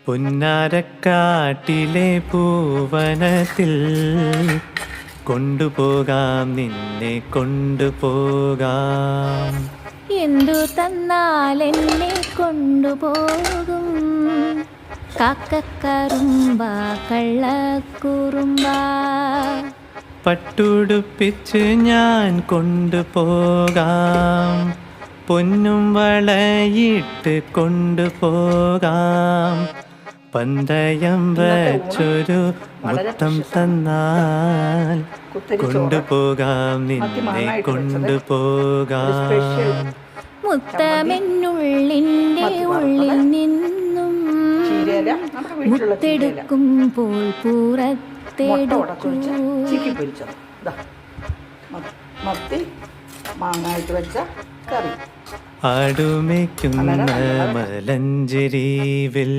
പുന്നാരക്കാട്ടിലെ പൂവനത്തിൽ കൊണ്ടുപോകാം, നിന്നെ കൊണ്ടുപോകാം. എന്തു തന്നാൽ എന്നെ കൊണ്ടുപോകും? കാക്കക്കറുമ്പ കള്ളക്കുറുമ്പ. പട്ടുടുപ്പിച്ച് ഞാൻ കൊണ്ടുപോകാം, പൊന്നും വളയിട്ട് കൊണ്ടുപോകാം. പന്തയം വച്ചൊരു മുത്തം തന്നാൽ കൊണ്ടുപോകാം, നിന്നെ കൊണ്ടുപോകാം. മുത്തമെന്നുള്ളിൻ്റെ ഉള്ളിൽ നിന്നും മുത്തെടുക്കുമ്പോൾ പുറത്തെടുക്കും. ആടുമേക്കുന്ന മലഞ്ചെരിവിൽ